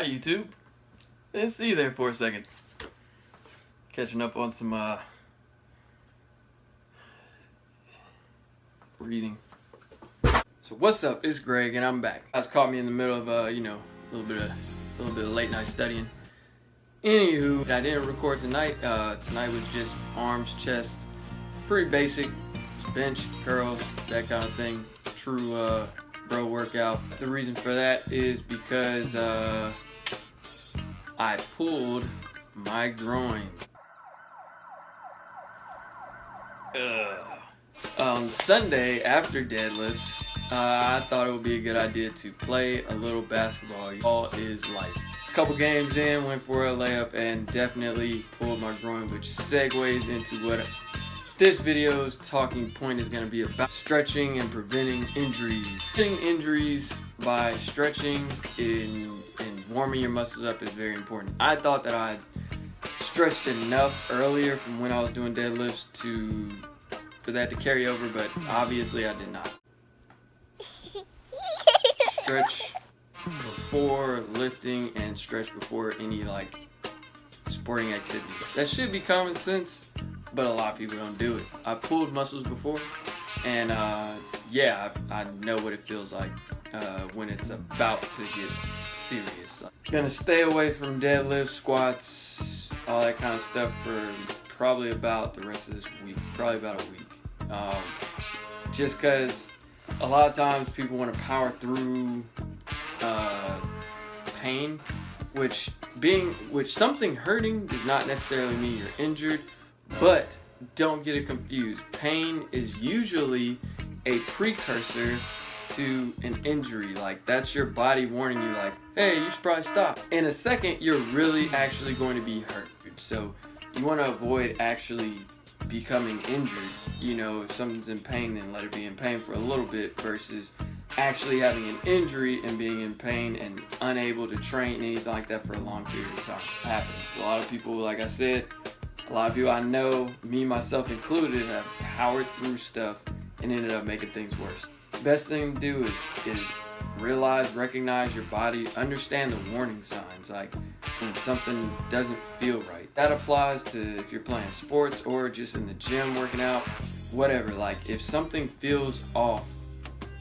Hi YouTube. I didn't see you there for a second. Just catching up on some reading. So what's up? It's Greg and I'm back. I was caught me in the middle of a little bit of late night studying. Anywho, I didn't record tonight. Tonight was just arms, chest, pretty basic, just bench, curls, that kind of thing. True bro workout. The reason for that is because I pulled my groin. On Sunday after deadlifts, I thought it would be a good idea to play a little basketball. All is life. A couple games in, went for a layup and definitely pulled my groin, which segues into what this video's talking point is going to be about: stretching and preventing injuries. Preventing injuries by stretching and warming your muscles up is very important. I thought that I stretched enough earlier from when I was doing deadlifts for that to carry over, but obviously I did not. Stretch before lifting and stretch before any sporting activity. That should be common sense, but a lot of people don't do it. I pulled muscles before, and yeah, I know what it feels like when it's about to get serious. Gonna stay away from deadlifts, squats, all that kind of stuff for probably about the rest of this week, probably about a week. Just because a lot of times people want to power through pain, which something hurting does not necessarily mean you're injured, but don't get it confused. Pain is usually a precursor to an injury. Like, that's your body warning you, like, hey, you should probably stop. In a second, you're really actually going to be hurt. So you want to avoid actually becoming injured. You know, if something's in pain, then let it be in pain for a little bit, versus actually having an injury and being in pain and unable to train anything like that for a long period of time. It happens. A lot of people, like I said, a lot of people I know, me myself included, have powered through stuff and ended up making things worse. Best thing to do is realize, recognize your body, understand the warning signs, like when something doesn't feel right. That applies to if you're playing sports or just in the gym working out, whatever. Like, if something feels off,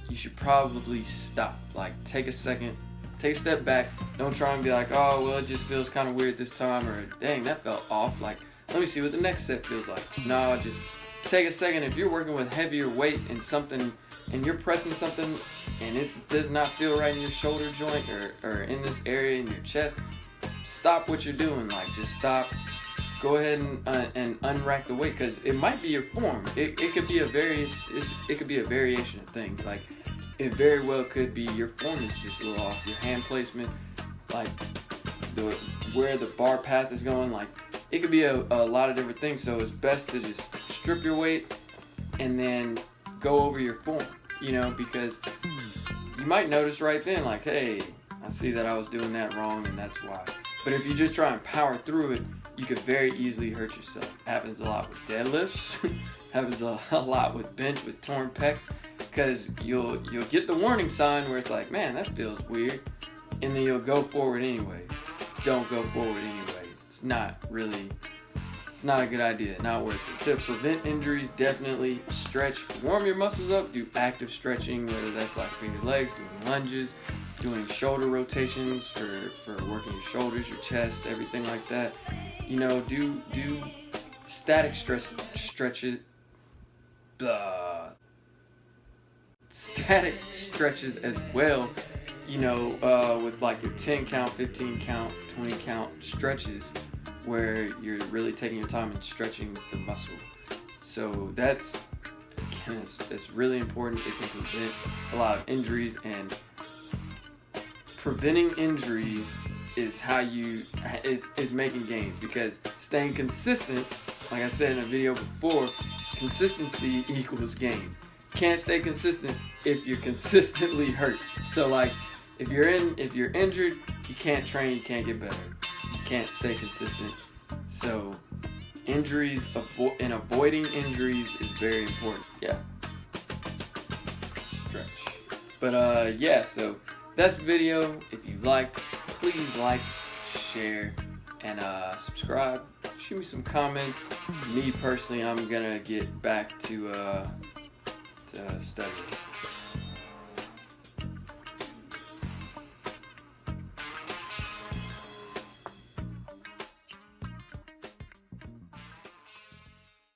you should probably stop. Like, take a second, take a step back. Don't try and be like, oh, well, it just feels kind of weird this time, or dang, that felt off. Like, let me see what the next set feels like. No, just take a second. If you're working with heavier weight and something, and you're pressing something and it does not feel right in your shoulder joint or in this area in your chest, stop what you're doing. Like, just stop. Go ahead and unrack the weight, because it might be your form. It could be it could be a variation of things. Like, it very well could be your form is just a little off. Your hand placement, like where the bar path is going, like, it could be a lot of different things. So it's best to just strip your weight and then go over your form, you know, because you might notice right then, like, hey, I see that I was doing that wrong and that's why. But if you just try and power through it, you could very easily hurt yourself. It happens a lot with deadlifts, happens a lot with bench, with torn pecs, because you'll get the warning sign where it's like, man, that feels weird, and then you'll go forward anyway. Don't go forward anyway. It's not a good idea, not worth it. To prevent injuries, definitely stretch, warm your muscles up, do active stretching, whether that's like for your legs, doing lunges, doing shoulder rotations for working your shoulders, your chest, everything like that. You know, do static stretches, static stretches as well, you know, with like your 10 count, 15 count, 20 count stretches, where you're really taking your time and stretching the muscle. So that's, again, it's really important. It can prevent a lot of injuries, and preventing injuries is how is making gains, because staying consistent, like I said in a video before, consistency equals gains. Can't stay consistent if you're consistently hurt. So like, if you're injured, you can't train, you can't get better. You can't stay consistent. So injuries and avoiding injuries is very important. Yeah. Stretch. But yeah, so that's the video. If you liked, please like, share, and subscribe. Shoot me some comments. Me personally, I'm gonna get back to studying.